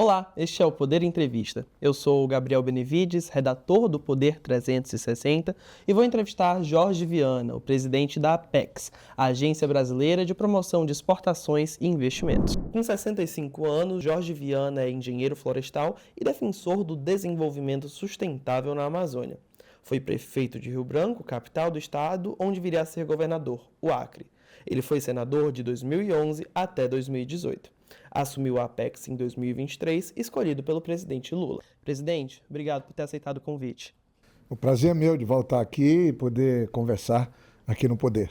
Olá, este é o Poder Entrevista. Eu sou o Gabriel Benevides, redator do Poder 360, e vou entrevistar Jorge Viana, o presidente da Apex, a Agência Brasileira de Promoção de Exportações e Investimentos. Com 65 anos, Jorge Viana é engenheiro florestal e defensor do desenvolvimento sustentável na Amazônia. Foi prefeito de Rio Branco, capital do estado, onde viria a ser governador, o Acre. Ele foi senador de 2011 até 2018. Assumiu a Apex em 2023, escolhido pelo presidente Lula. Presidente, obrigado por ter aceitado o convite. O prazer é meu de voltar aqui e poder conversar aqui no Poder.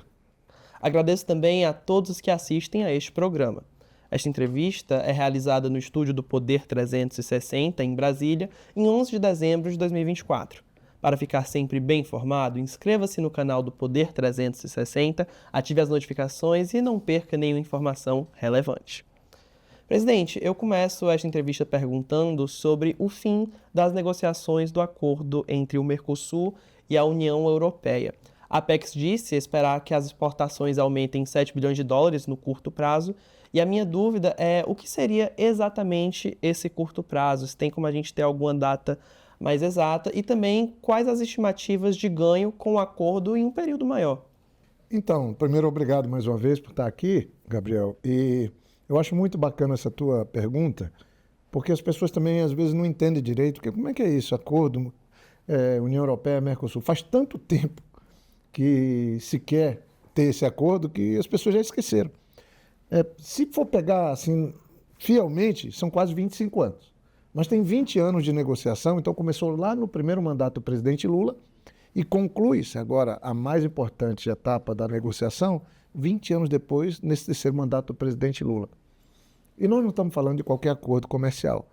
Agradeço também a todos os que assistem a este programa. Esta entrevista é realizada no estúdio do Poder 360, em Brasília, em 11 de dezembro de 2024. Para ficar sempre bem informado, inscreva-se no canal do Poder 360, ative as notificações e não perca nenhuma informação relevante. Presidente, eu começo esta entrevista perguntando sobre o fim das negociações do acordo entre o Mercosul e a União Europeia. A Apex disse esperar que as exportações aumentem 7 bilhões de dólares no curto prazo, e a minha dúvida é o que seria exatamente esse curto prazo? Se tem como a gente ter alguma data mais exata e também quais as estimativas de ganho com o acordo em um período maior? Então, primeiro, obrigado mais uma vez por estar aqui, Gabriel. E eu acho muito bacana essa tua pergunta, porque as pessoas também às vezes não entendem direito, porque como é que é isso, acordo União Europeia-Mercosul? Faz tanto tempo que se quer ter esse acordo que as pessoas já esqueceram. Se for pegar assim, fielmente, são quase 25 anos. Mas tem 20 anos de negociação, então começou lá no primeiro mandato do presidente Lula e conclui-se agora a mais importante etapa da negociação 20 anos depois, nesse terceiro mandato do presidente Lula. E nós não estamos falando de qualquer acordo comercial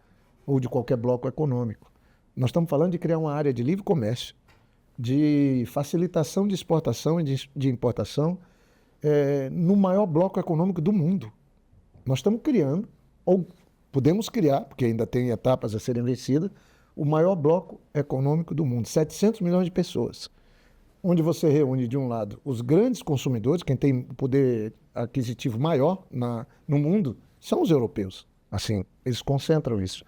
ou de qualquer bloco econômico. Nós estamos falando de criar uma área de livre comércio, de facilitação de exportação e de importação no maior bloco econômico do mundo. Nós estamos criando, ou podemos criar, porque ainda tem etapas a serem vencidas, o maior bloco econômico do mundo, 700 milhões de pessoas, onde você reúne, de um lado, os grandes consumidores, quem tem poder aquisitivo maior no mundo, são os europeus. Assim, eles concentram isso.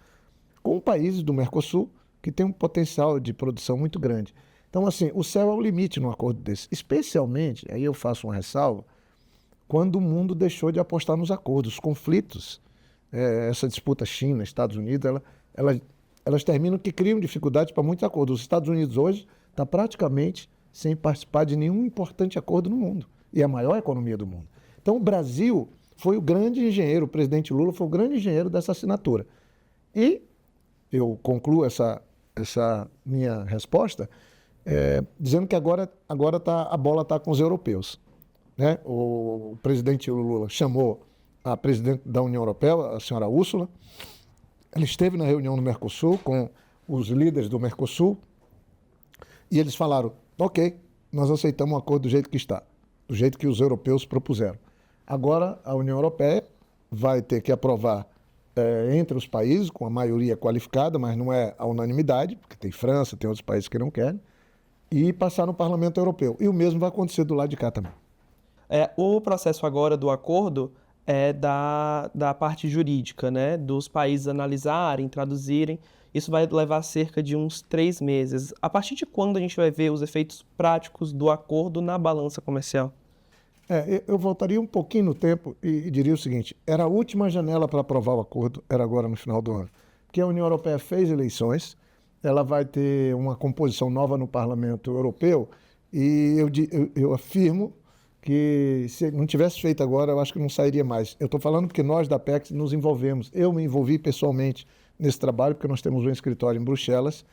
Com países do Mercosul, que tem um potencial de produção muito grande. Então, assim, o céu é o limite num acordo desse. Especialmente, aí eu faço uma ressalva, quando o mundo deixou de apostar nos acordos. Os conflitos, essa disputa China, Estados Unidos, elas terminam que criam dificuldades para muitos acordos. Os Estados Unidos hoje está praticamente sem participar de nenhum importante acordo no mundo. E é a maior economia do mundo. Então o Brasil foi o grande engenheiro, o presidente Lula foi o grande engenheiro dessa assinatura. E eu concluo essa minha resposta dizendo que agora a bola está com os europeus. Né? O presidente Lula chamou a presidente da União Europeia, a senhora Ursula. Ela esteve na reunião no Mercosul com os líderes do Mercosul e eles falaram, ok, nós aceitamos o acordo do jeito que está, do jeito que os europeus propuseram. Agora a União Europeia vai ter que aprovar entre os países, com a maioria qualificada, mas não é a unanimidade, porque tem França, tem outros países que não querem, e passar no Parlamento Europeu. E o mesmo vai acontecer do lado de cá também. O processo agora do acordo é da parte jurídica, né? Dos países analisarem, traduzirem. Isso vai levar cerca de uns 3 meses. A partir de quando a gente vai ver os efeitos práticos do acordo na balança comercial? Eu voltaria um pouquinho no tempo e diria o seguinte, era a última janela para aprovar o acordo, era agora no final do ano. Porque a União Europeia fez eleições, ela vai ter uma composição nova no Parlamento Europeu e eu afirmo que se não tivesse feito agora, eu acho que não sairia mais. Eu estou falando porque nós da Apex nos envolvemos. Eu me envolvi pessoalmente nesse trabalho, porque nós temos um escritório em Bruxelas.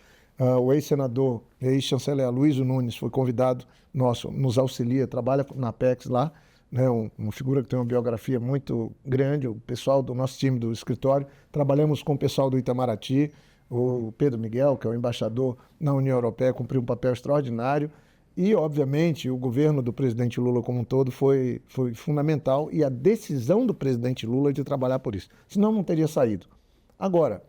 O ex-senador, ex-chanceler Aloysio Nunes foi convidado nosso, nos auxilia, trabalha na Apex lá, né, uma figura que tem uma biografia muito grande, o pessoal do nosso time do escritório. Trabalhamos com o pessoal do Itamaraty, o Pedro Miguel, que é o embaixador na União Europeia, cumpriu um papel extraordinário. E, obviamente, o governo do presidente Lula como um todo foi fundamental e a decisão do presidente Lula de trabalhar por isso. Senão não teria saído. Agora,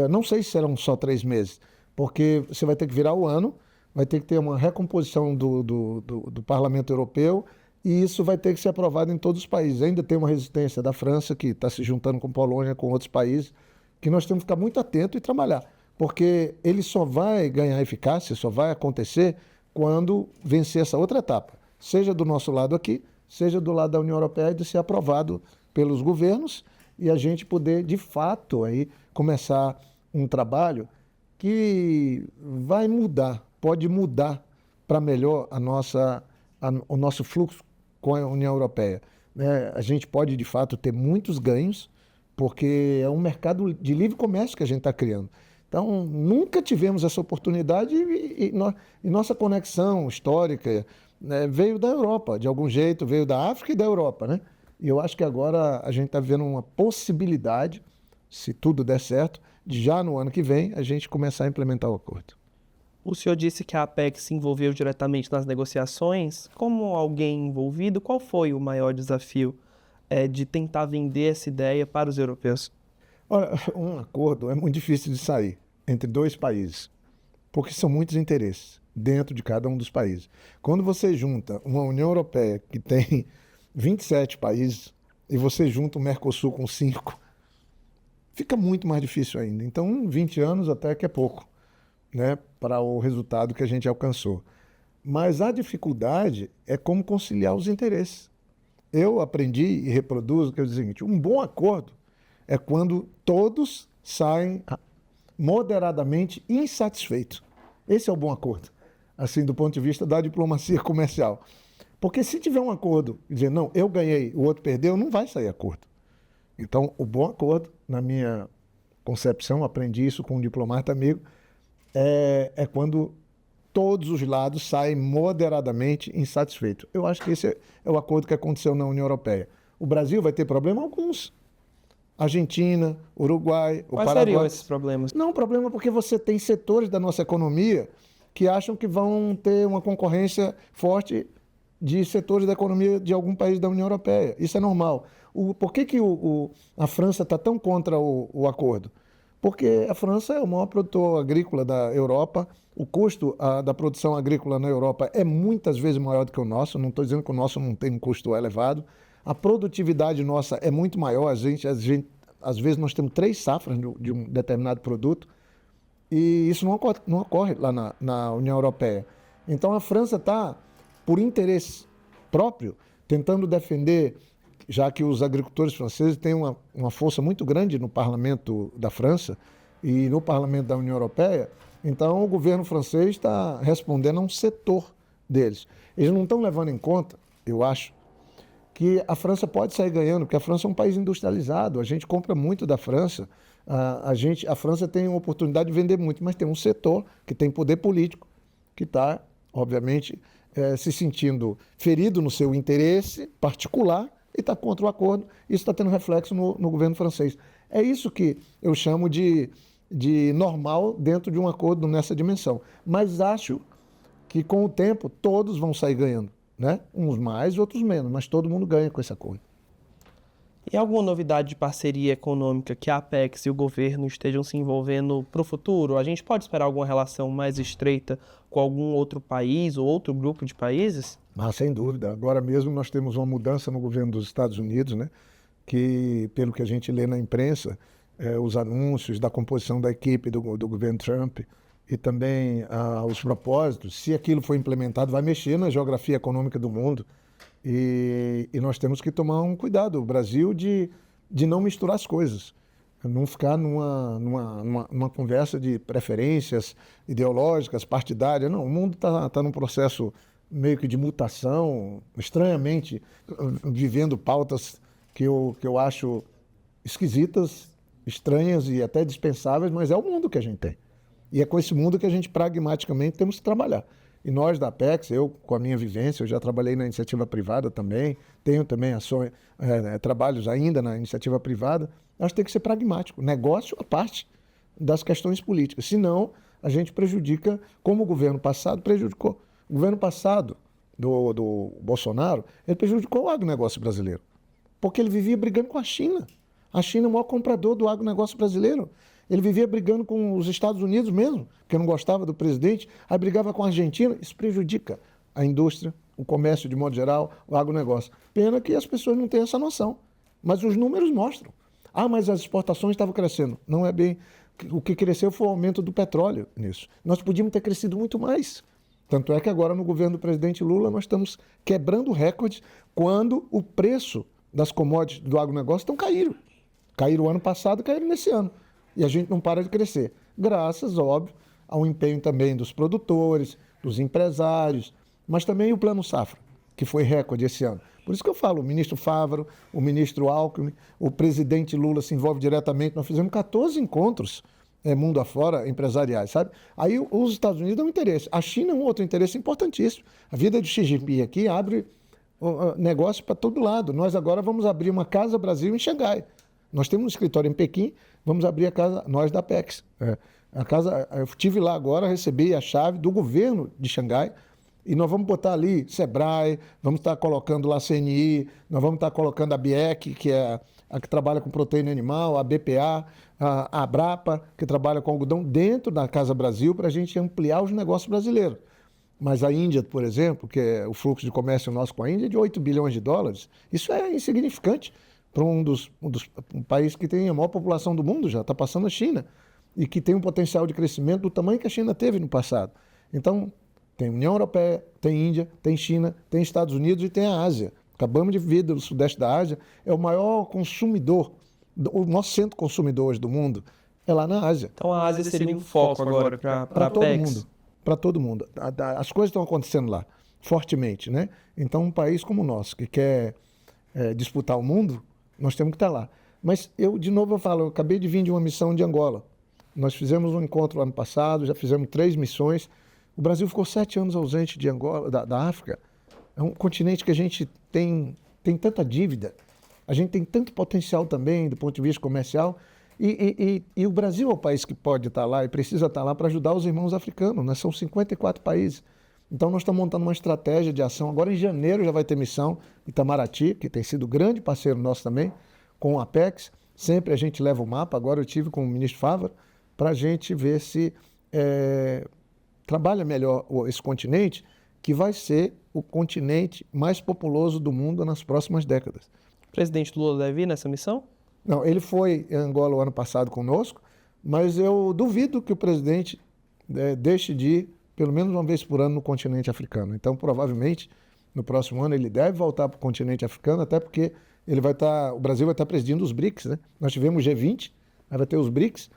não sei se serão só 3 meses, porque você vai ter que virar o ano, vai ter que ter uma recomposição do Parlamento Europeu e isso vai ter que ser aprovado em todos os países. Ainda tem uma resistência da França, que está se juntando com Polônia, com outros países, que nós temos que ficar muito atentos e trabalhar, porque ele só vai ganhar eficácia, só vai acontecer quando vencer essa outra etapa, seja do nosso lado aqui, seja do lado da União Europeia, de ser aprovado pelos governos e a gente poder, de fato, aí, começar um trabalho que vai mudar, pode mudar para melhor o nosso fluxo com a União Europeia. Né? A gente pode, de fato, ter muitos ganhos, porque é um mercado de livre comércio que a gente está criando. Então, nunca tivemos essa oportunidade e nossa conexão histórica, né, veio da Europa, de algum jeito, veio da África e da Europa. Né? E eu acho que agora a gente está vendo uma possibilidade, se tudo der certo, de já no ano que vem a gente começar a implementar o acordo. O senhor disse que a Apex se envolveu diretamente nas negociações. Como alguém envolvido, qual foi o maior desafio de tentar vender essa ideia para os europeus? Olha, um acordo é muito difícil de sair entre dois países, porque são muitos interesses dentro de cada um dos países. Quando você junta uma União Europeia que tem 27 países e você junta o Mercosul com 5, fica muito mais difícil ainda. Então, 20 anos até que é pouco, né, para o resultado que a gente alcançou. Mas a dificuldade é como conciliar os interesses. Eu aprendi e reproduzo que é o seguinte: um bom acordo é quando todos saem moderadamente insatisfeitos. Esse é o bom acordo, assim, do ponto de vista da diplomacia comercial. Porque se tiver um acordo e dizer, não, eu ganhei, o outro perdeu, não vai sair acordo. Então, o bom acordo, na minha concepção, aprendi isso com um diplomata amigo, é quando todos os lados saem moderadamente insatisfeitos. Eu acho que esse é o acordo que aconteceu na União Europeia. O Brasil vai ter problema? Alguns. Argentina, Uruguai, o Paraguai. Quais seriam esses problemas? Não, problema porque você tem setores da nossa economia que acham que vão ter uma concorrência forte de setores da economia de algum país da União Europeia. Isso é normal. Por que a França está tão contra o acordo? Porque a França é o maior produtor agrícola da Europa, o custo da produção agrícola na Europa é muitas vezes maior do que o nosso, não estou dizendo que o nosso não tem um custo elevado, a produtividade nossa é muito maior, às vezes nós temos 3 safras de um determinado produto, e isso não ocorre lá na União Europeia. Então a França está, por interesse próprio, tentando defender, já que os agricultores franceses têm uma força muito grande no parlamento da França e no parlamento da União Europeia, então o governo francês está respondendo a um setor deles. Eles não estão levando em conta, eu acho, que a França pode sair ganhando, porque a França é um país industrializado, a gente compra muito da França, a França tem uma oportunidade de vender muito, mas tem um setor que tem poder político, que está, obviamente, se sentindo ferido no seu interesse particular e está contra o acordo. Isso está tendo reflexo no governo francês. É isso que eu chamo de normal dentro de um acordo nessa dimensão. Mas acho que, com o tempo, todos vão sair ganhando. Né? Uns mais, outros menos, mas todo mundo ganha com esse acordo. E alguma novidade de parceria econômica que a Apex e o governo estejam se envolvendo para o futuro? A gente pode esperar alguma relação mais estreita com algum outro país ou outro grupo de países? Mas, sem dúvida. Agora mesmo nós temos uma mudança no governo dos Estados Unidos, né? Que, pelo que a gente lê na imprensa, os anúncios da composição da equipe do governo Trump e também os propósitos, se aquilo for implementado, vai mexer na geografia econômica do mundo. E nós temos que tomar um cuidado, o Brasil, de não misturar as coisas, não ficar numa conversa de preferências ideológicas, partidárias. Não, o mundo está num processo meio que de mutação, estranhamente, vivendo pautas que eu acho esquisitas, estranhas e até dispensáveis, mas é o mundo que a gente tem. E é com esse mundo que a gente pragmaticamente temos que trabalhar. E nós da Apex, eu com a minha vivência, eu já trabalhei na iniciativa privada também, tenho também trabalhos ainda na iniciativa privada, acho que tem que ser pragmático, negócio a parte das questões políticas. Senão, a gente prejudica, como o governo passado prejudicou. O governo passado do Bolsonaro, ele prejudicou o agronegócio brasileiro, porque ele vivia brigando com a China. A China é o maior comprador do agronegócio brasileiro. Ele vivia brigando com os Estados Unidos mesmo, porque não gostava do presidente, aí brigava com a Argentina. Isso prejudica a indústria, o comércio de modo geral, o agronegócio. Pena que as pessoas não têm essa noção. Mas os números mostram. Ah, mas as exportações estavam crescendo. Não é bem... O que cresceu foi o aumento do petróleo nisso. Nós podíamos ter crescido muito mais. Tanto é que agora no governo do presidente Lula nós estamos quebrando recordes quando o preço das commodities do agronegócio estão caindo. Caíram o ano passado, caíram nesse ano. E a gente não para de crescer. Graças, óbvio, ao empenho também dos produtores, dos empresários, mas também o Plano Safra, que foi recorde esse ano. Por isso que eu falo, o ministro Fávaro, o ministro Alckmin, o presidente Lula se envolve diretamente. Nós fizemos 14 encontros mundo afora, empresariais, sabe? Aí os Estados Unidos dão interesse. A China é um outro interesse importantíssimo. A vida do Xi Jinping aqui abre negócio para todo lado. Nós agora vamos abrir uma Casa Brasil em Xangai. Nós temos um escritório em Pequim, vamos abrir a casa, nós da Apex. A casa, eu estive lá agora, recebi a chave do governo de Xangai, e nós vamos botar ali Sebrae, vamos estar colocando lá a CNI, nós vamos estar colocando a BIEC, que é a que trabalha com proteína animal, a BPA, a Abrapa, que trabalha com algodão, dentro da Casa Brasil, para a gente ampliar os negócios brasileiros. Mas a Índia, por exemplo, que é o fluxo de comércio nosso com a Índia é de 8 bilhões de dólares, isso é insignificante para um país que tem a maior população do mundo, já está passando a China, e que tem um potencial de crescimento do tamanho que a China teve no passado. Então, tem União Europeia, tem Índia, tem China, tem Estados Unidos e tem a Ásia. Acabamos de ver do sudeste da Ásia, é o maior consumidor, o nosso centro consumidor hoje do mundo é lá na Ásia. Então a Ásia seria um foco agora para a todo Apex. mundo. Para todo mundo. As coisas estão acontecendo lá, fortemente, né? Então um país como o nosso, que quer disputar o mundo, nós temos que estar lá. Mas de novo eu falo, eu acabei de vir de uma missão de Angola. Nós fizemos um encontro ano passado, já fizemos 3 missões. O Brasil ficou 7 anos ausente de Angola, da África. É um continente que a gente tem tanta dívida, a gente tem tanto potencial também do ponto de vista comercial, e o Brasil é o país que pode estar lá e precisa estar lá para ajudar os irmãos africanos, né? São 54 países. Então nós estamos montando uma estratégia de ação. Agora em janeiro já vai ter missão em Itamaraty, que tem sido grande parceiro nosso também, com o Apex. Sempre a gente leva o mapa, agora eu tive com o ministro Fávaro, para a gente ver se trabalha melhor esse continente, que vai ser o continente mais populoso do mundo nas próximas décadas. O presidente Lula deve ir nessa missão? Não, ele foi em Angola o ano passado conosco, mas eu duvido que o presidente deixe de ir pelo menos uma vez por ano no continente africano. Então, provavelmente, no próximo ano ele deve voltar para o continente africano, até porque o Brasil vai estar presidindo os BRICS, né? Nós tivemos o G20, vai ter os BRICS,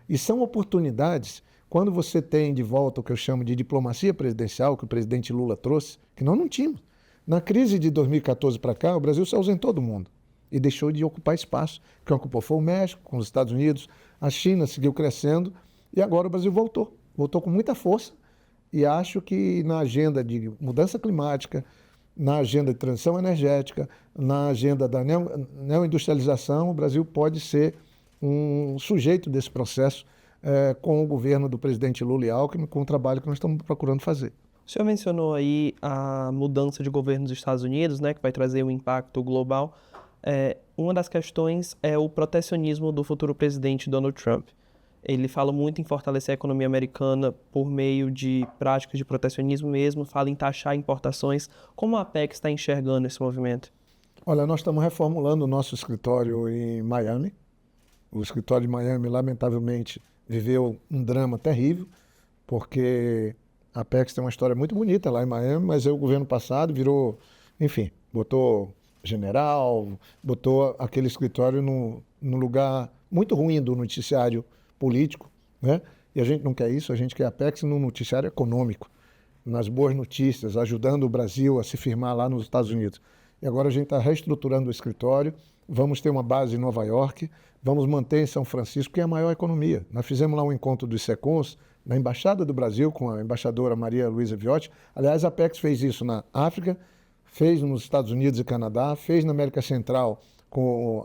e são oportunidades. Quando você tem de volta o que eu chamo de diplomacia presidencial, que o presidente Lula trouxe, que nós não tínhamos. Na crise de 2014 para cá, o Brasil se ausentou do mundo e deixou de ocupar espaço. Quem ocupou foi o México, com os Estados Unidos, a China seguiu crescendo e agora o Brasil voltou. Voltou com muita força e acho que na agenda de mudança climática, na agenda de transição energética, na agenda da neoindustrialização, o Brasil pode ser um sujeito desse processo com o governo do presidente Lula e Alckmin, com o trabalho que nós estamos procurando fazer. O senhor mencionou aí a mudança de governo dos Estados Unidos, né, que vai trazer um impacto global. Uma das questões é o protecionismo do futuro presidente Donald Trump. Ele fala muito em fortalecer a economia americana por meio de práticas de protecionismo mesmo, fala em taxar importações. Como a Apex está enxergando esse movimento? Olha, nós estamos reformulando o nosso escritório em Miami. O escritório de Miami, lamentavelmente, viveu um drama terrível, porque a Apex tem uma história muito bonita lá em Miami, mas o governo passado virou, enfim, botou general, botou aquele escritório num lugar muito ruim do noticiário político, né? E a gente não quer isso, a gente quer a Apex no noticiário econômico, nas boas notícias, ajudando o Brasil a se firmar lá nos Estados Unidos. E agora a gente está reestruturando o escritório, vamos ter uma base em Nova York, vamos manter em São Francisco, que é a maior economia. Nós fizemos lá um encontro dos SECONS, na Embaixada do Brasil, com a embaixadora Maria Luísa Viotti. Aliás, a Apex fez isso na África, fez nos Estados Unidos e Canadá, fez na América Central com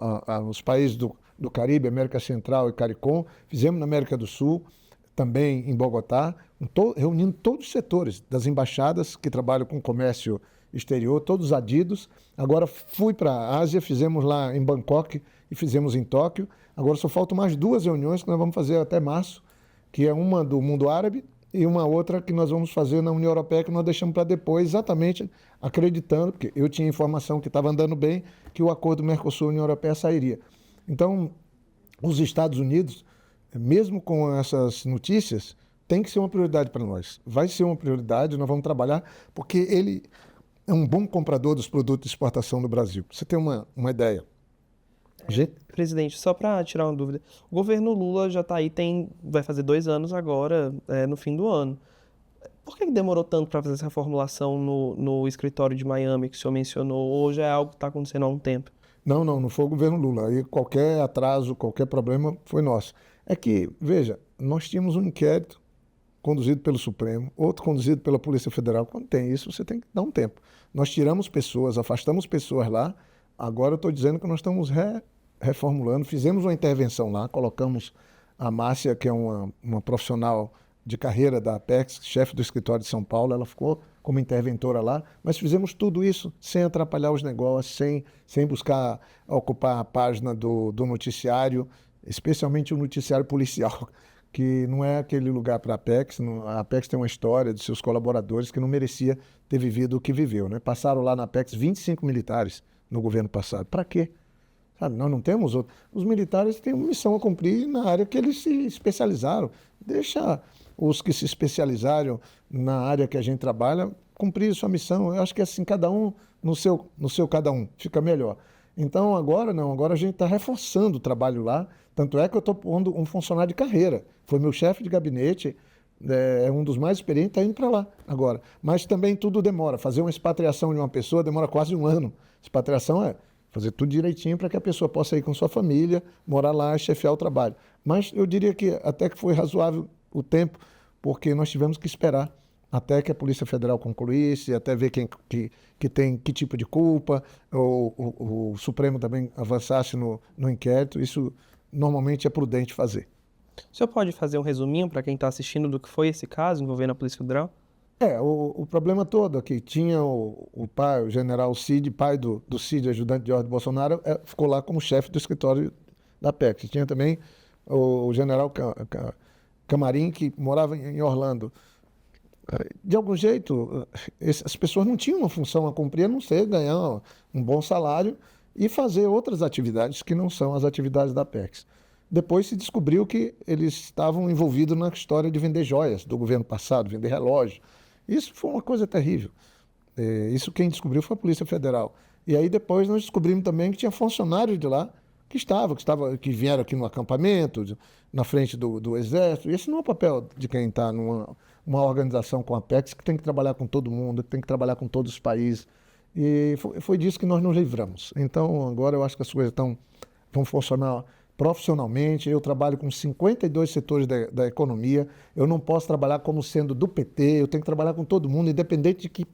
os países do Caribe, América Central e CARICOM, fizemos na América do Sul, também em Bogotá, reunindo todos os setores das embaixadas que trabalham com comércio exterior, todos adidos. Agora fui para a Ásia, fizemos lá em Bangkok e fizemos em Tóquio. Agora só faltam mais 2 reuniões que nós vamos fazer até março, que é uma do mundo árabe e uma outra que nós vamos fazer na União Europeia, que nós deixamos para depois, exatamente acreditando, porque eu tinha informação que estava andando bem, que o acordo Mercosul-União Europeia sairia. Então, os Estados Unidos, mesmo com essas notícias, tem que ser uma prioridade para nós. Vai ser uma prioridade, nós vamos trabalhar, porque ele é um bom comprador dos produtos de exportação do Brasil. Você tem uma ideia? Presidente, só para tirar uma dúvida, o governo Lula já está aí, vai fazer 2 anos agora, no fim do ano. Por que demorou tanto para fazer essa reformulação no escritório de Miami que o senhor mencionou? Ou já é algo que está acontecendo há um tempo? Não foi o governo Lula. Aí qualquer atraso, qualquer problema foi nosso. É que, veja, nós tínhamos um inquérito conduzido pelo Supremo, outro conduzido pela Polícia Federal. Quando tem isso, você tem que dar um tempo. Nós tiramos pessoas, afastamos pessoas lá. Agora eu estou dizendo que nós estamos reformulando, fizemos uma intervenção lá, colocamos a Márcia, que é uma profissional de carreira da Apex, chefe do escritório de São Paulo, ela ficou como interventora lá, mas fizemos tudo isso sem atrapalhar os negócios, sem buscar ocupar a página do noticiário, especialmente o noticiário policial, que não é aquele lugar para a Apex. A Apex tem uma história de seus colaboradores que não merecia ter vivido o que viveu, né? Passaram lá na Apex 25 militares no governo passado. Para quê? Sabe, nós não temos outro. Os militares têm uma missão a cumprir na área que eles se especializaram. Deixa os que se especializaram na área que a gente trabalha cumprir sua missão. Eu acho que assim, cada um no seu cada um, fica melhor. Então agora não, agora a gente está reforçando o trabalho lá, tanto é que eu estou pondo um funcionário de carreira. Foi meu chefe de gabinete, é um dos mais experientes, está indo para lá agora. Mas também tudo demora. Fazer uma expatriação de uma pessoa demora quase um ano. Expatriação é fazer tudo direitinho para que a pessoa possa ir com sua família, morar lá e chefiar o trabalho. Mas eu diria que até que foi razoável o tempo, porque nós tivemos que esperar até que a Polícia Federal concluísse, até ver que tem que tipo de culpa, o Supremo também avançasse no inquérito. Isso normalmente é prudente fazer. O senhor pode fazer um resuminho para quem está assistindo do que foi esse caso envolvendo a Polícia Federal? O problema todo é que tinha o pai, o general Cid, pai do Cid, ajudante de ordem Bolsonaro, ficou lá como chefe do escritório da PEC. Tinha também o general Camarim, que morava em Orlando. De algum jeito, as pessoas não tinham uma função a cumprir, a não ser ganhar um bom salário e fazer outras atividades que não são as atividades da Apex. Depois se descobriu que eles estavam envolvidos na história de vender joias do governo passado, vender relógio. Isso foi uma coisa terrível. Isso quem descobriu foi a Polícia Federal. E aí depois nós descobrimos também que tinha funcionários de lá que vieram aqui no acampamento, na frente do Exército. E esse não é o papel de quem está numa organização com a Apex, que tem que trabalhar com todo mundo, que tem que trabalhar com todos os países. E foi disso que nós nos livramos. Então, agora eu acho que as coisas vão funcionar profissionalmente. Eu trabalho com 52 setores da economia. Eu não posso trabalhar como sendo do PT, eu tenho que trabalhar com todo mundo, independente de que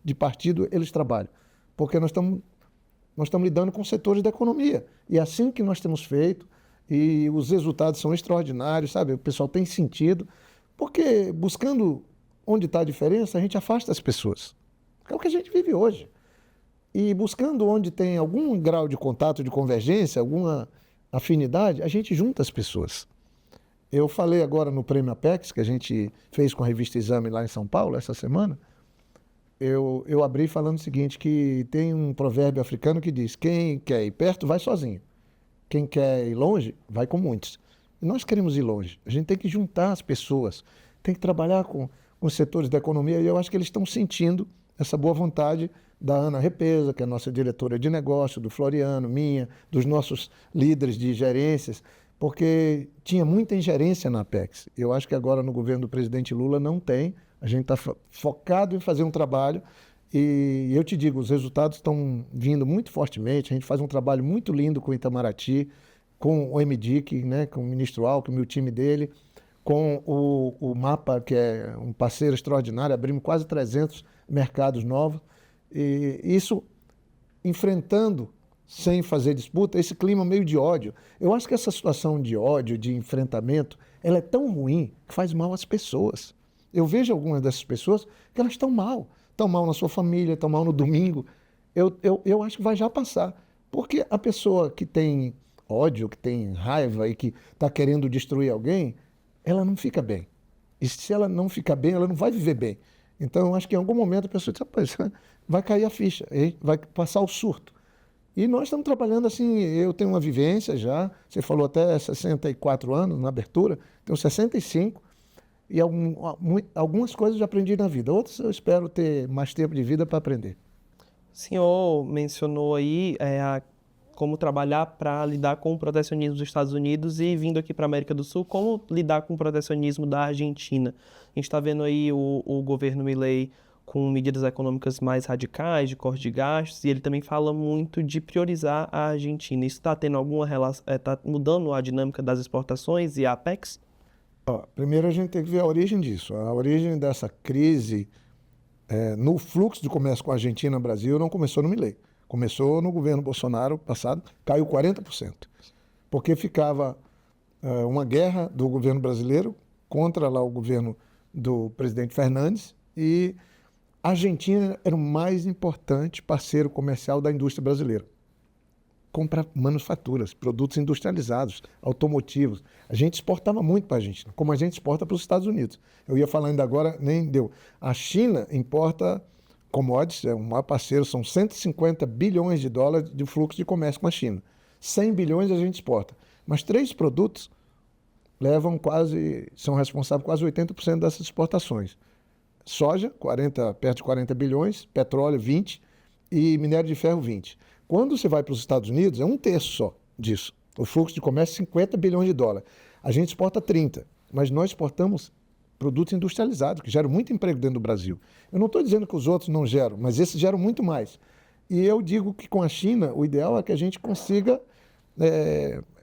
de partido eles trabalham. Porque nós estamos lidando com setores da economia. E é assim que nós temos feito, e os resultados são extraordinários, sabe? O pessoal tem sentido, porque buscando onde está a diferença, a gente afasta as pessoas. É o que a gente vive hoje. E buscando onde tem algum grau de contato, de convergência, alguma afinidade, a gente junta as pessoas. Eu falei agora no Prêmio Apex, que a gente fez com a revista Exame lá em São Paulo, essa semana. Eu abri falando o seguinte, que tem um provérbio africano que diz: quem quer ir perto, vai sozinho. Quem quer ir longe, vai com muitos. E nós queremos ir longe. A gente tem que juntar as pessoas, tem que trabalhar com os setores da economia, e eu acho que eles estão sentindo essa boa vontade da Ana Repesa, que é a nossa diretora de negócio, do Floriano, minha, dos nossos líderes de gerências, porque tinha muita ingerência na Apex. Eu acho que agora no governo do presidente Lula não tem. A gente está focado em fazer um trabalho e eu te digo, os resultados estão vindo muito fortemente. A gente faz um trabalho muito lindo com o Itamaraty, com o MDIC, né, com o ministro Alckmin, o time dele, com o MAPA, que é um parceiro extraordinário. Abrimos quase 300 mercados novos. E isso enfrentando, sem fazer disputa, esse clima meio de ódio. Eu acho que essa situação de ódio, de enfrentamento, ela é tão ruim que faz mal às pessoas. Eu vejo algumas dessas pessoas que elas estão mal na sua família, estão mal no domingo. Eu acho que vai já passar. Porque a pessoa que tem ódio, que tem raiva e que está querendo destruir alguém, ela não fica bem. E se ela não ficar bem, ela não vai viver bem. Então, eu acho que em algum momento a pessoa diz: vai cair a ficha, vai passar o surto. E nós estamos trabalhando assim, eu tenho uma vivência já, você falou até 64 anos na abertura, tenho 65, e algumas coisas eu já aprendi na vida, outras eu espero ter mais tempo de vida para aprender. O senhor mencionou aí como trabalhar para lidar com o protecionismo dos Estados Unidos e vindo aqui para a América do Sul, como lidar com o protecionismo da Argentina. A gente está vendo aí o governo Milei com medidas econômicas mais radicais, de corte de gastos, e ele também fala muito de priorizar a Argentina. Isso está tendo alguma relação, está mudando a dinâmica das exportações e a Apex? Primeiro a gente tem que ver a origem disso. A origem dessa crise no fluxo de comércio com a Argentina e Brasil não começou no Milei. Começou no governo Bolsonaro passado, caiu 40%. Porque ficava uma guerra do governo brasileiro contra lá o governo do presidente Fernandes, e a Argentina era o mais importante parceiro comercial da indústria brasileira. Compra manufaturas, produtos industrializados, automotivos. A gente exportava muito para a Argentina, como a gente exporta para os Estados Unidos. Eu ia falar ainda agora, nem deu. A China importa commodities, é o maior parceiro, são 150 bilhões de dólares de fluxo de comércio com a China. 100 bilhões a gente exporta. Mas 3 produtos são responsáveis por quase 80% dessas exportações. Soja, perto de 40 bilhões, petróleo, 20, e minério de ferro, 20. Quando você vai para os Estados Unidos, é um terço só disso. O fluxo de comércio é 50 bilhões de dólares. A gente exporta 30, mas nós exportamos produtos industrializados, que geram muito emprego dentro do Brasil. Eu não estou dizendo que os outros não geram, mas esses geram muito mais. E eu digo que com a China, o ideal é que a gente consiga...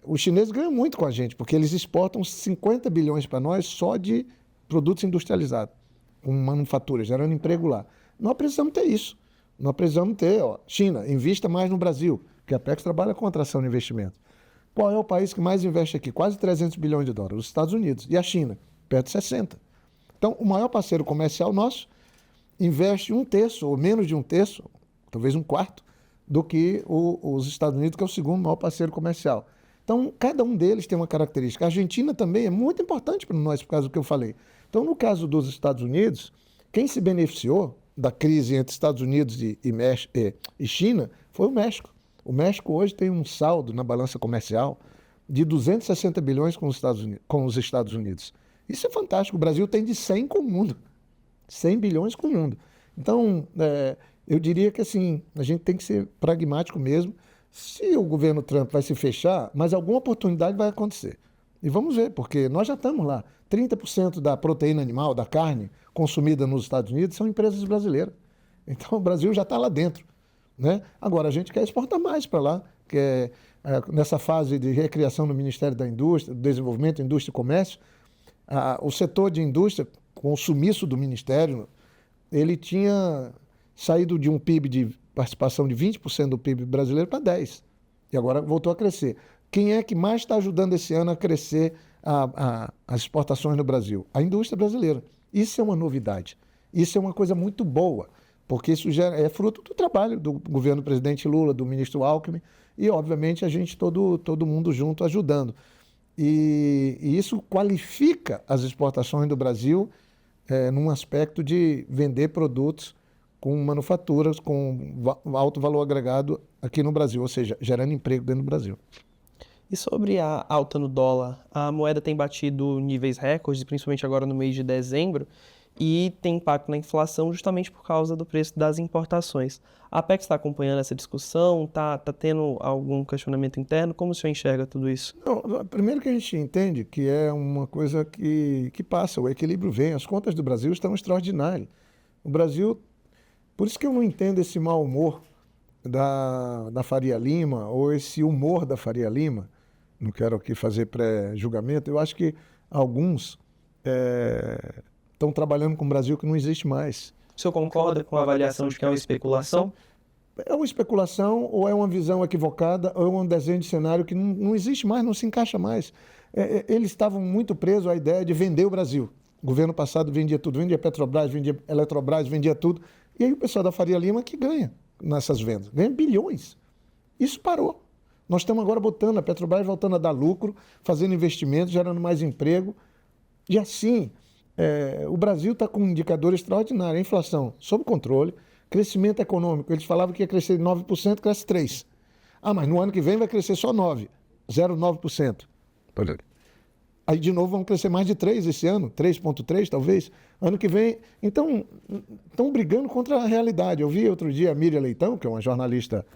Os chineses ganham muito com a gente, porque eles exportam 50 bilhões para nós só de produtos industrializados, com manufatura, gerando emprego lá. Nós precisamos ter isso. Nós precisamos ter, China, invista mais no Brasil, porque a Apex trabalha com atração de investimento. Qual é o país que mais investe aqui? Quase 300 bilhões de dólares, os Estados Unidos. E a China? Perto de 60. Então, o maior parceiro comercial nosso investe um terço, ou menos de um terço, talvez um quarto, do que os Estados Unidos, que é o segundo maior parceiro comercial. Então, cada um deles tem uma característica. A Argentina também é muito importante para nós, por causa do que eu falei. Então, no caso dos Estados Unidos, quem se beneficiou da crise entre Estados Unidos e China foi o México. O México hoje tem um saldo na balança comercial de 260 bilhões com os Estados Unidos. Isso é fantástico. O Brasil tem de 100 com o mundo. 100 bilhões com o mundo. Então, eu diria que assim, a gente tem que ser pragmático mesmo. Se o governo Trump vai se fechar, mas alguma oportunidade vai acontecer. E vamos ver, porque nós já estamos lá. 30% da proteína animal, da carne consumida nos Estados Unidos são empresas brasileiras. Então o Brasil já está lá dentro, né? Agora a gente quer exportar mais para lá, que nessa fase de recriação do Ministério da Indústria, do Desenvolvimento, Indústria e Comércio, o setor de indústria, com o sumiço do Ministério, ele tinha saído de um PIB de participação de 20% do PIB brasileiro para 10%. E agora voltou a crescer. Quem é que mais está ajudando esse ano a crescer as exportações no Brasil? A indústria brasileira. Isso é uma novidade. Isso é uma coisa muito boa, porque isso é fruto do trabalho do governo do presidente Lula, do ministro Alckmin, e, obviamente, a gente, todo mundo junto, ajudando. E isso qualifica as exportações do Brasil num aspecto de vender produtos com manufaturas, com alto valor agregado aqui no Brasil, ou seja, gerando emprego dentro do Brasil. E sobre a alta no dólar, a moeda tem batido níveis recordes, principalmente agora no mês de dezembro, e tem impacto na inflação justamente por causa do preço das importações. A Apex está acompanhando essa discussão? Está tendo algum questionamento interno? Como o senhor enxerga tudo isso? Não, primeiro que a gente entende que é uma coisa que passa, o equilíbrio vem, as contas do Brasil estão extraordinárias. O Brasil, por isso que eu não entendo esse mau humor da Faria Lima, ou esse humor da Faria Lima. Não quero aqui fazer pré-julgamento. Eu acho que alguns estão trabalhando com o Brasil que não existe mais. O senhor concorda com a avaliação de que é uma especulação? É uma especulação, ou é uma visão equivocada, ou é um desenho de cenário que não existe mais, não se encaixa mais. Eles estavam muito presos à ideia de vender o Brasil. O governo passado vendia tudo, vendia Petrobras, vendia Eletrobras, vendia tudo. E aí o pessoal da Faria Lima que ganha nessas vendas, ganha bilhões. Isso parou. Nós estamos agora botando a Petrobras voltando a dar lucro, fazendo investimentos, gerando mais emprego. E assim, o Brasil está com um indicador extraordinário. A inflação sob controle, crescimento econômico. Eles falavam que ia crescer 9%, cresce 3%. Ah, mas no ano que vem vai crescer só 0,9%. Aí, de novo, vão crescer mais de 3 esse ano, 3,3 talvez. Ano que vem. Então, estão brigando contra a realidade. Eu vi outro dia a Miriam Leitão, que é uma jornalista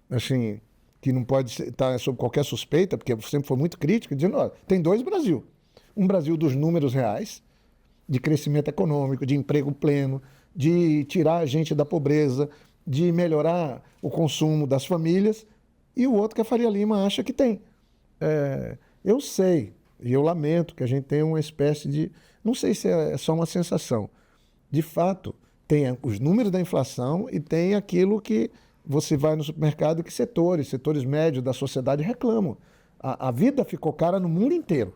assim, que não pode estar sob qualquer suspeita, porque sempre foi muito crítica, dizendo: olha, tem dois Brasil. Um Brasil dos números reais, de crescimento econômico, de emprego pleno, de tirar a gente da pobreza, de melhorar o consumo das famílias, e o outro que a Faria Lima acha que tem. Eu sei, e eu lamento que a gente tenha uma espécie de... Não sei se é só uma sensação. De fato, tem os números da inflação e tem aquilo que você vai no supermercado que setores médios da sociedade reclamam. A vida ficou cara no mundo inteiro.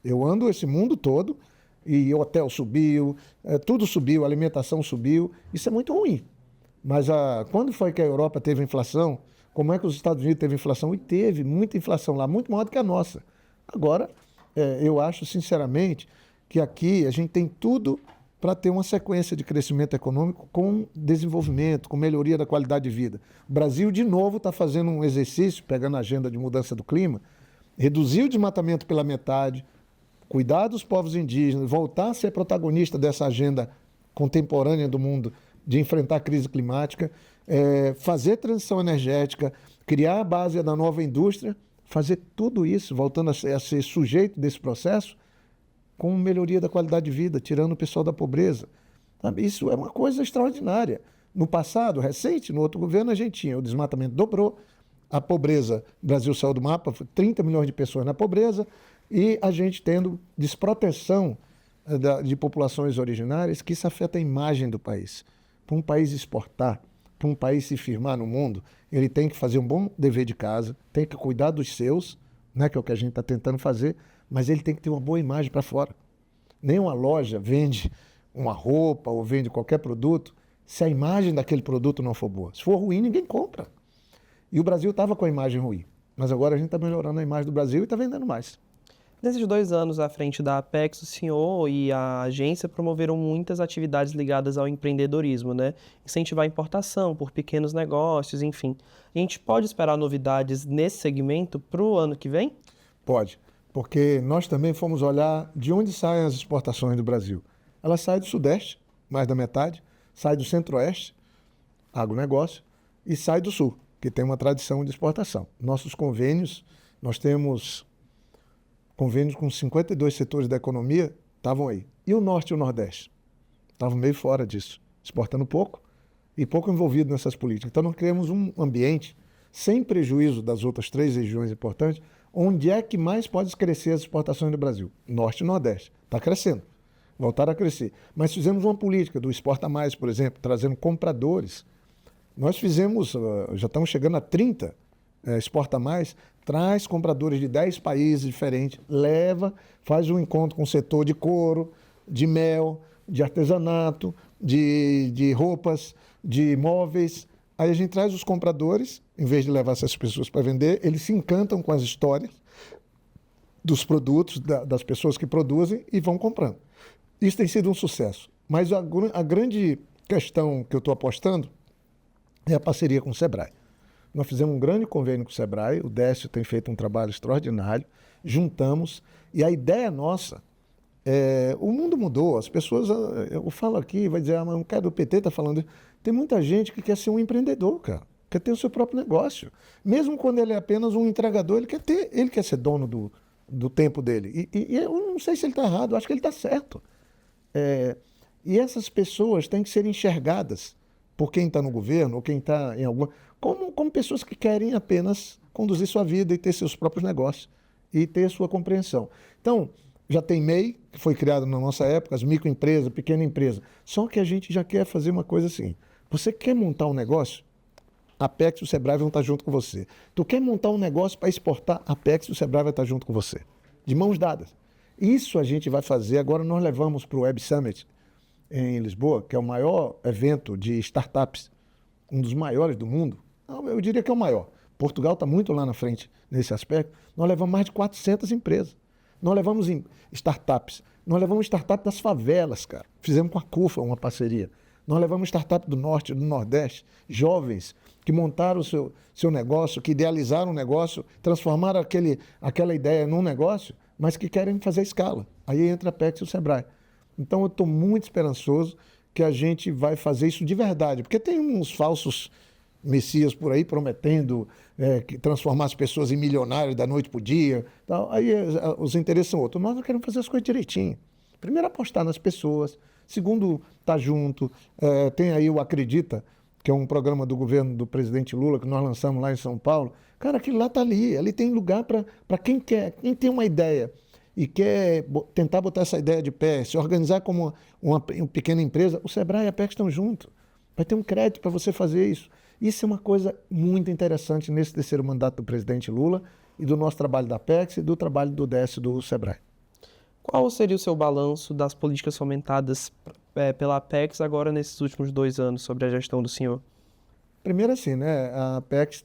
Eu ando esse mundo todo e o hotel subiu, tudo subiu, a alimentação subiu. Isso é muito ruim. Mas quando foi que a Europa teve inflação? Como é que os Estados Unidos teve inflação? E teve muita inflação lá, muito maior do que a nossa. Agora, eu acho, sinceramente, que aqui a gente tem tudo para ter uma sequência de crescimento econômico com desenvolvimento, com melhoria da qualidade de vida. O Brasil, de novo, está fazendo um exercício, pegando a agenda de mudança do clima, reduzir o desmatamento pela metade, cuidar dos povos indígenas, voltar a ser protagonista dessa agenda contemporânea do mundo de enfrentar a crise climática, fazer transição energética, criar a base da nova indústria, fazer tudo isso, voltando a ser sujeito desse processo, com melhoria da qualidade de vida, tirando o pessoal da pobreza. Sabe? Isso é uma coisa extraordinária. No passado, recente, no outro governo, a gente tinha o desmatamento dobrou, a pobreza, o Brasil saiu do mapa, 30 milhões de pessoas na pobreza, e a gente tendo desproteção de populações originárias, que isso afeta a imagem do país. Para um país exportar, para um país se firmar no mundo, ele tem que fazer um bom dever de casa, tem que cuidar dos seus, né, que é o que a gente está tentando fazer, mas ele tem que ter uma boa imagem para fora. Nenhuma loja vende uma roupa ou vende qualquer produto se a imagem daquele produto não for boa. Se for ruim, ninguém compra. E o Brasil estava com a imagem ruim, mas agora a gente está melhorando a imagem do Brasil e está vendendo mais. Nesses 2 anos à frente da Apex, o senhor e a agência promoveram muitas atividades ligadas ao empreendedorismo, né? Incentivar a importação por pequenos negócios, enfim. A gente pode esperar novidades nesse segmento para o ano que vem? Pode, porque nós também fomos olhar de onde saem as exportações do Brasil. Elas saem do Sudeste, mais da metade, saem do Centro-Oeste, agronegócio, e saem do Sul, que tem uma tradição de exportação. Nossos convênios, nós temos convênios com 52 setores da economia, estavam aí. E o Norte e o Nordeste? Estavam meio fora disso, exportando pouco e pouco envolvido nessas políticas. Então nós criamos um ambiente, sem prejuízo das outras 3 regiões importantes, onde é que mais pode crescer as exportações do Brasil? Norte e Nordeste. Está crescendo, voltaram a crescer. Mas fizemos uma política do Exporta Mais, por exemplo, trazendo compradores. Nós fizemos, já estamos chegando a 30 Exporta Mais, traz compradores de 10 países diferentes, leva, faz um encontro com o setor de couro, de mel, de artesanato, de roupas, de móveis. Aí a gente traz os compradores, em vez de levar essas pessoas para vender, eles se encantam com as histórias dos produtos, das pessoas que produzem e vão comprando. Isso tem sido um sucesso. Mas a grande questão que eu estou apostando é a parceria com o Sebrae. Nós fizemos um grande convênio com o Sebrae, o Décio tem feito um trabalho extraordinário, juntamos, e a ideia nossa, o mundo mudou, as pessoas, eu falo aqui, vai dizer, mas o cara do PT está falando isso. Tem muita gente que quer ser um empreendedor, cara, quer ter o seu próprio negócio. Mesmo quando ele é apenas um entregador, ele quer ser dono do tempo dele. E eu não sei se ele está errado, eu acho que ele está certo. E essas pessoas têm que ser enxergadas por quem está no governo, ou quem está em alguma... Como pessoas que querem apenas conduzir sua vida e ter seus próprios negócios e ter sua compreensão. Então, já tem MEI, que foi criado na nossa época, as microempresas, pequena empresa. Só que a gente já quer fazer uma coisa assim. Você quer montar um negócio? A Apex e o Sebrae vão estar junto com você. Tu quer montar um negócio para exportar? A Apex e o Sebrae vai estar junto com você. De mãos dadas. Isso a gente vai fazer. Agora nós levamos para o Web Summit em Lisboa, que é o maior evento de startups, um dos maiores do mundo. Eu diria que é o maior. Portugal está muito lá na frente nesse aspecto. Nós levamos mais de 400 empresas. Nós levamos startups. Nós levamos startups das favelas, cara. Fizemos com a CUFA uma parceria. Nós levamos startup do Norte, do Nordeste, jovens que montaram o seu negócio, que idealizaram um negócio, transformaram aquela ideia num negócio, mas que querem fazer escala. Aí entra a Apex e o Sebrae. Então eu estou muito esperançoso que a gente vai fazer isso de verdade, porque tem uns falsos messias por aí prometendo transformar as pessoas em milionários da noite para o dia. Tal. Aí os interesses são outros. Nós não queremos fazer as coisas direitinho. Primeiro, apostar nas pessoas. Segundo, estar junto. Tem aí o Acredita, que é um programa do governo do presidente Lula, que nós lançamos lá em São Paulo. Cara, aquilo lá está ali. Ali tem lugar para quem quer, quem tem uma ideia e quer tentar botar essa ideia de pé, se organizar como uma pequena empresa. O Sebrae e a Apex estão juntos. Vai ter um crédito para você fazer isso. Isso é uma coisa muito interessante nesse terceiro mandato do presidente Lula e do nosso trabalho da Apex e do trabalho do DS do Sebrae. Qual seria o seu balanço das políticas fomentadas pela Apex agora nesses últimos 2 anos sobre a gestão do senhor? Primeiro assim, né? A Apex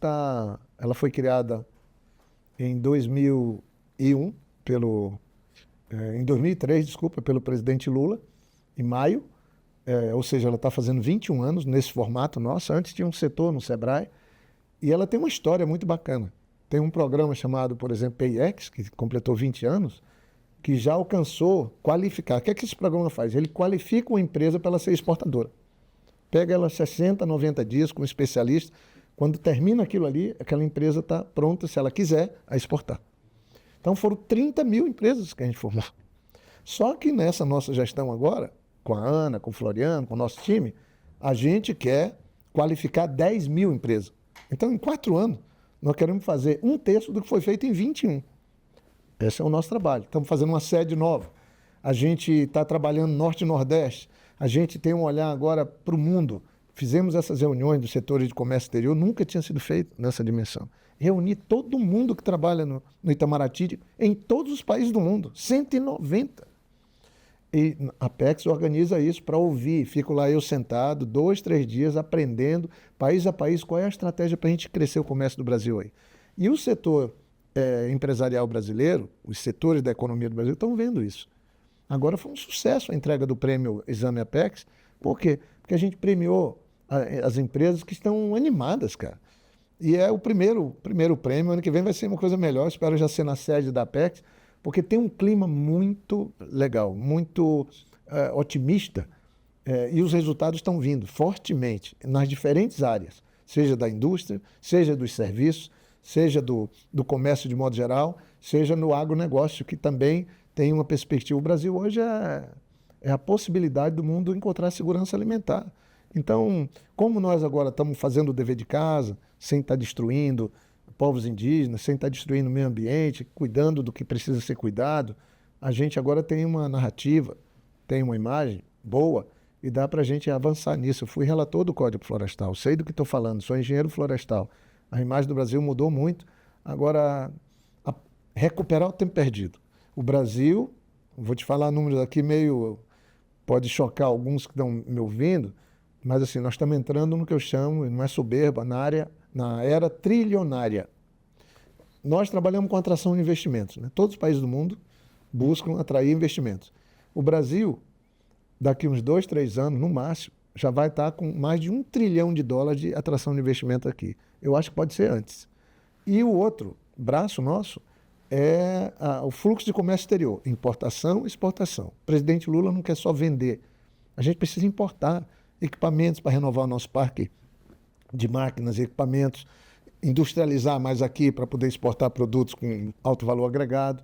ela foi criada em 2001 em 2003, desculpa, pelo presidente Lula, em maio. Ou seja, ela está fazendo 21 anos nesse formato nosso. Antes tinha um setor no Sebrae e ela tem uma história muito bacana. Tem um programa chamado, por exemplo, PayEx, que completou 20 anos, que já alcançou qualificar. O que é que esse programa faz? Ele qualifica uma empresa para ela ser exportadora. Pega ela 60, 90 dias com um especialista. Quando termina aquilo ali, aquela empresa está pronta, se ela quiser, a exportar. Então foram 30 mil empresas que a gente formou. Só que nessa nossa gestão agora, com a Ana, com o Floriano, com o nosso time, a gente quer qualificar 10 mil empresas. Então, em 4 anos, nós queremos fazer 1/3 do que foi feito em 21. Esse é o nosso trabalho. Estamos fazendo uma sede nova. A gente está trabalhando Norte e Nordeste. A gente tem um olhar agora para o mundo. Fizemos essas reuniões dos setores de comércio exterior, nunca tinha sido feito nessa dimensão. Reunir todo mundo que trabalha no Itamaraty em todos os países do mundo, 190. E a Apex organiza isso para ouvir. Fico lá eu sentado, 2, 3 dias, aprendendo, país a país, qual é a estratégia para a gente crescer o comércio do Brasil aí. E o setor empresarial brasileiro, os setores da economia do Brasil estão vendo isso. Agora foi um sucesso a entrega do prêmio Exame Apex. Por quê? Porque a gente premiou as empresas que estão animadas, cara. E é o primeiro prêmio. Ano que vem vai ser uma coisa melhor. Espero já ser na sede da Apex, porque tem um clima muito legal, muito otimista, e os resultados estão vindo fortemente nas diferentes áreas, seja da indústria, seja dos serviços, seja do comércio de modo geral, seja no agronegócio, que também tem uma perspectiva. O Brasil hoje é a possibilidade do mundo encontrar segurança alimentar. Então, como nós agora estamos fazendo o dever de casa, sem estar destruindo povos indígenas, sem estar destruindo o meio ambiente, cuidando do que precisa ser cuidado, a gente agora tem uma narrativa, tem uma imagem boa e dá para a gente avançar nisso. Eu fui relator do Código Florestal, sei do que estou falando, sou engenheiro florestal. A imagem do Brasil mudou muito. Agora, recuperar o tempo perdido. O Brasil, vou te falar números aqui pode chocar alguns que estão me ouvindo, mas assim, nós estamos entrando no que eu chamo, não é soberba, na era trilionária. Nós trabalhamos com atração de investimentos, né? Todos os países do mundo buscam atrair investimentos. O Brasil, daqui uns 2, 3 anos, no máximo, já vai estar com mais de $1 trilhão de atração de investimento aqui. Eu acho que pode ser antes. E o outro braço nosso é o fluxo de comércio exterior, importação e exportação. O presidente Lula não quer só vender. A gente precisa importar equipamentos para renovar o nosso parque de máquinas e equipamentos, industrializar mais aqui para poder exportar produtos com alto valor agregado,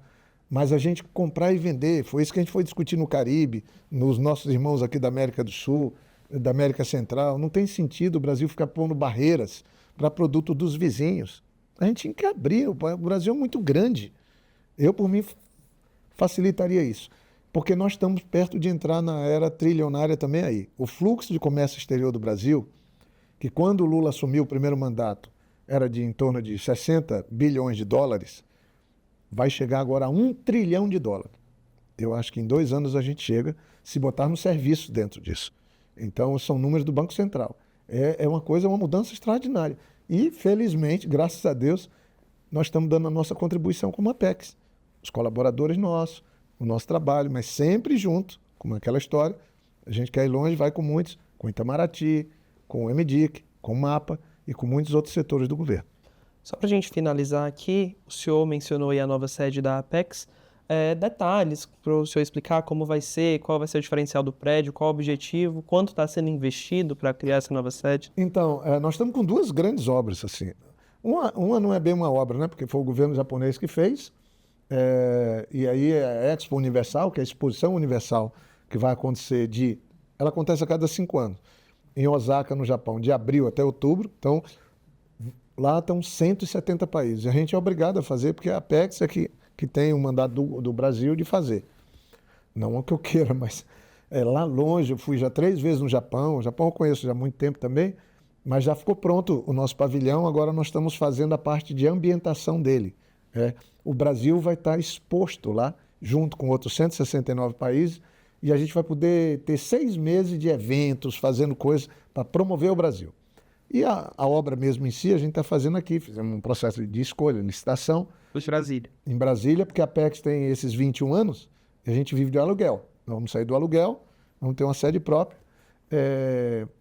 mas a gente comprar e vender. Foi isso que a gente foi discutir no Caribe, nos nossos irmãos aqui da América do Sul, da América Central. Não tem sentido o Brasil ficar pondo barreiras para produto dos vizinhos. A gente tinha que abrir. O Brasil é muito grande. Eu, por mim, facilitaria isso. Porque nós estamos perto de entrar na era trilionária também aí. O fluxo de comércio exterior do Brasil, que quando o Lula assumiu o primeiro mandato era de em torno de 60 bilhões de dólares, vai chegar agora a $1 trilhão. Eu acho que em 2 anos a gente chega, se botarmos serviço dentro disso. Então, são números do Banco Central. É uma mudança extraordinária. E, felizmente, graças a Deus, nós estamos dando a nossa contribuição como Apex. Os colaboradores nossos, o nosso trabalho, mas sempre junto, como aquela história. A gente quer ir longe, vai com muitos, com o Itamaraty, com o MDIC, com o MAPA e com muitos outros setores do governo. Só para a gente finalizar aqui, o senhor mencionou aí a nova sede da Apex. Detalhes para o senhor explicar como vai ser, qual vai ser o diferencial do prédio, qual o objetivo, quanto está sendo investido para criar essa nova sede? Então, nós estamos com duas grandes obras, assim. Uma não é bem uma obra, né? Porque foi o governo japonês que fez. E aí a Expo Universal, que é a exposição universal que vai acontecer ela acontece a cada 5 anos, em Osaka, no Japão, de abril até outubro. Então, lá estão 170 países. A gente é obrigado a fazer, porque a Apex é que tem o mandato do Brasil de fazer. Não é o que eu queira, mas lá longe, eu fui já 3 vezes no Japão. O Japão eu conheço já há muito tempo também, mas já ficou pronto o nosso pavilhão, agora nós estamos fazendo a parte de ambientação dele. O Brasil vai estar exposto lá, junto com outros 169 países, e a gente vai poder ter 6 meses de eventos, fazendo coisas para promover o Brasil. E a obra mesmo em si, a gente está fazendo aqui, fizemos um processo de escolha, licitação. De Brasília. Em Brasília, porque a Apex tem esses 21 anos, e a gente vive de aluguel. Nós vamos sair do aluguel, vamos ter uma sede própria.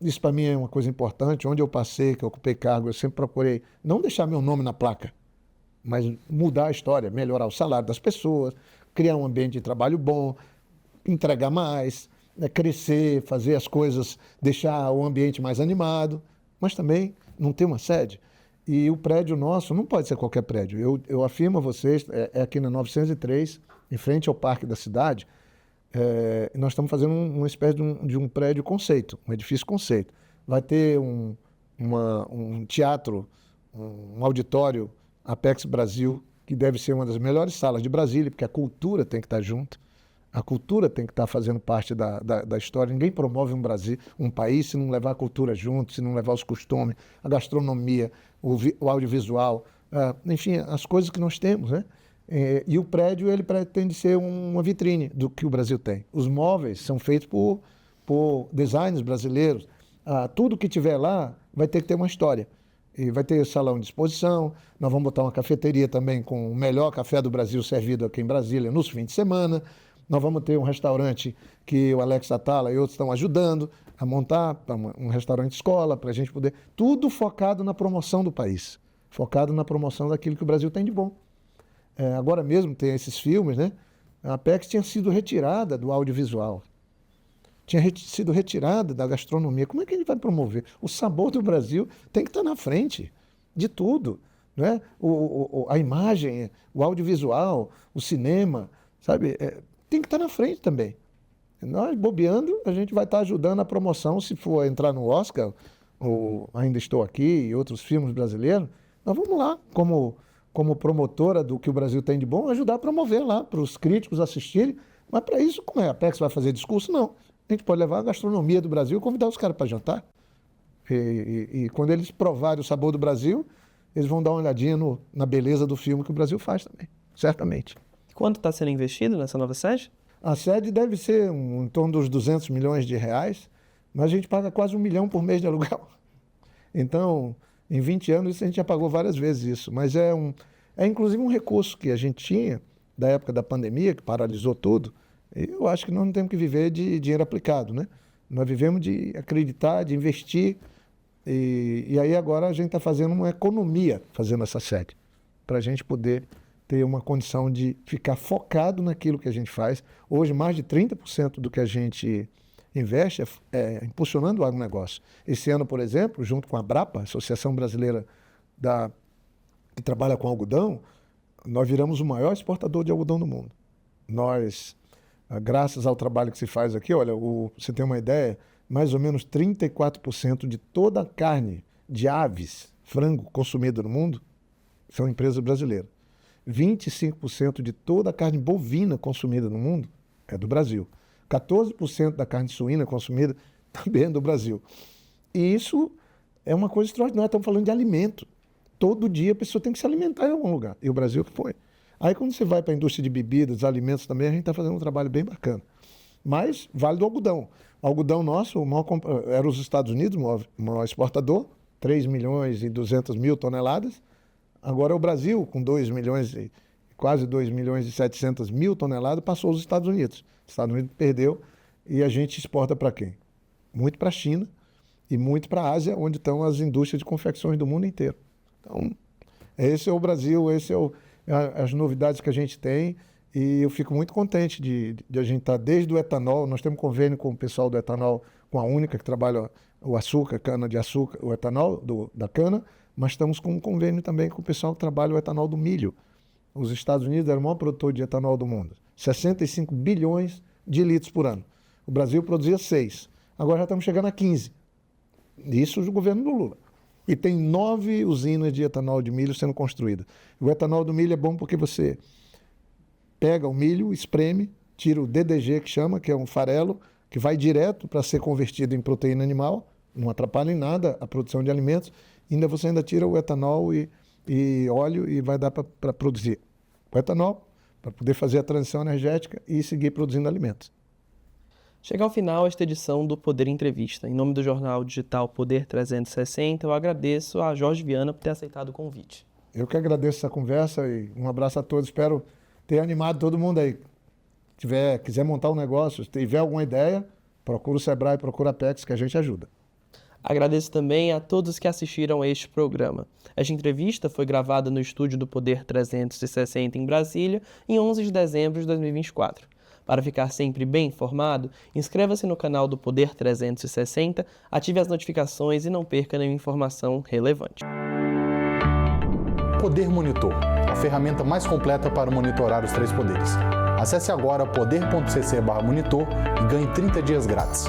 Isso para mim é uma coisa importante. Onde eu passei, que eu ocupei cargo, eu sempre procurei não deixar meu nome na placa, mas mudar a história, melhorar o salário das pessoas, criar um ambiente de trabalho bom, entregar mais, crescer, fazer as coisas, deixar o ambiente mais animado, mas também não ter uma sede. E o prédio nosso não pode ser qualquer prédio. Eu afirmo a vocês, é aqui na 903, em frente ao Parque da Cidade. Nós estamos fazendo uma espécie de um prédio conceito, um edifício conceito. Vai ter um teatro, um auditório Apex Brasil, que deve ser uma das melhores salas de Brasília, porque a cultura tem que estar junto. A cultura tem que estar fazendo parte da história. Ninguém promove um país se não levar a cultura junto, se não levar os costumes, a gastronomia, o audiovisual, enfim, as coisas que nós temos, né? E o prédio ele pretende ser uma vitrine do que o Brasil tem. Os móveis são feitos por designers brasileiros. Tudo que tiver lá vai ter que ter uma história. E vai ter salão de exposição, nós vamos botar uma cafeteria também com o melhor café do Brasil servido aqui em Brasília nos fins de semana. Nós vamos ter um restaurante que o Alex Atala e outros estão ajudando a montar, um restaurante escola, para a gente poder... Tudo focado na promoção do país, focado na promoção daquilo que o Brasil tem de bom. Agora mesmo tem esses filmes, né? A Apex tinha sido retirada do audiovisual, tinha sido retirada da gastronomia. Como é que a gente vai promover? O sabor do Brasil tem que estar na frente de tudo, né? A imagem, o audiovisual, o cinema, sabe? Tem que estar na frente também. Nós, bobeando, a gente vai estar ajudando a promoção. Se for entrar no Oscar, ou Ainda Estou Aqui e outros filmes brasileiros, nós vamos lá, como promotora do que o Brasil tem de bom, ajudar a promover lá, para os críticos assistirem. Mas para isso, como é? A Apex vai fazer discurso? Não. A gente pode levar a gastronomia do Brasil e convidar os caras para jantar. E quando eles provarem o sabor do Brasil, eles vão dar uma olhadinha na beleza do filme que o Brasil faz também, certamente. Quanto está sendo investido nessa nova sede? A sede deve ser em torno dos 200 milhões de reais, mas a gente paga quase 1 milhão por mês de aluguel. Então, em 20 anos, a gente já pagou várias vezes isso. Mas é inclusive um recurso que a gente tinha da época da pandemia, que paralisou tudo. E eu acho que nós não temos que viver de dinheiro aplicado, né? Nós vivemos de acreditar, de investir. E aí agora a gente está fazendo uma economia fazendo essa sede, para a gente poder ter uma condição de ficar focado naquilo que a gente faz. Hoje, mais de 30% do que a gente investe impulsionando o agronegócio. Esse ano, por exemplo, junto com a Brapa, Associação Brasileira que trabalha com algodão, nós viramos o maior exportador de algodão do mundo. Nós, graças ao trabalho que se faz aqui, olha, você tem uma ideia, mais ou menos 34% de toda a carne de aves, frango consumida no mundo, são empresas brasileiras. 25% de toda a carne bovina consumida no mundo é do Brasil. 14% da carne suína consumida também é do Brasil. E isso é uma coisa extraordinária. Estamos falando de alimento. Todo dia a pessoa tem que se alimentar em algum lugar. E o Brasil que foi. Aí quando você vai para a indústria de bebidas, alimentos também, a gente está fazendo um trabalho bem bacana. Mas vale do algodão. O algodão nosso, era os Estados Unidos, o maior exportador, 3 milhões e 200 mil toneladas. Agora é o Brasil, com quase 2 milhões e 700 mil toneladas, passou os Estados Unidos. Os Estados Unidos perdeu e a gente exporta para quem? muito para a China e muito para a Ásia, onde estão as indústrias de confecções do mundo inteiro. Então, esse é o Brasil, as novidades que a gente tem, e eu fico muito contente de a gente estar desde o etanol. Nós temos convênio com o pessoal do etanol, com a Única, que trabalha o açúcar, cana-de-açúcar, o etanol da cana, mas estamos com um convênio também com o pessoal que trabalha o etanol do milho. Os Estados Unidos era o maior produtor de etanol do mundo, 65 bilhões de litros por ano. O Brasil produzia 6, agora já estamos chegando a 15. Isso do governo do Lula. E tem 9 usinas de etanol de milho sendo construídas. O etanol do milho é bom porque você pega o milho, espreme, tira o DDG, que chama, que é um farelo, que vai direto para ser convertido em proteína animal, não atrapalha em nada a produção de alimentos, você ainda tira o etanol e óleo e vai dar para produzir o etanol, para poder fazer a transição energética e seguir produzindo alimentos. Chega ao final esta edição do Poder Entrevista. Em nome do jornal digital Poder 360, eu agradeço a Jorge Viana por ter aceitado o convite. Eu que agradeço essa conversa e um abraço a todos. Espero ter animado todo mundo aí. Quiser montar um negócio, se tiver alguma ideia, procura o Sebrae, procura a Apex, que a gente ajuda. Agradeço também a todos que assistiram a este programa. Esta entrevista foi gravada no estúdio do Poder 360 em Brasília, em 11 de dezembro de 2024. Para ficar sempre bem informado, inscreva-se no canal do Poder 360, ative as notificações e não perca nenhuma informação relevante. Poder Monitor, a ferramenta mais completa para monitorar os 3 poderes. Acesse agora poder.cc/monitor e ganhe 30 dias grátis.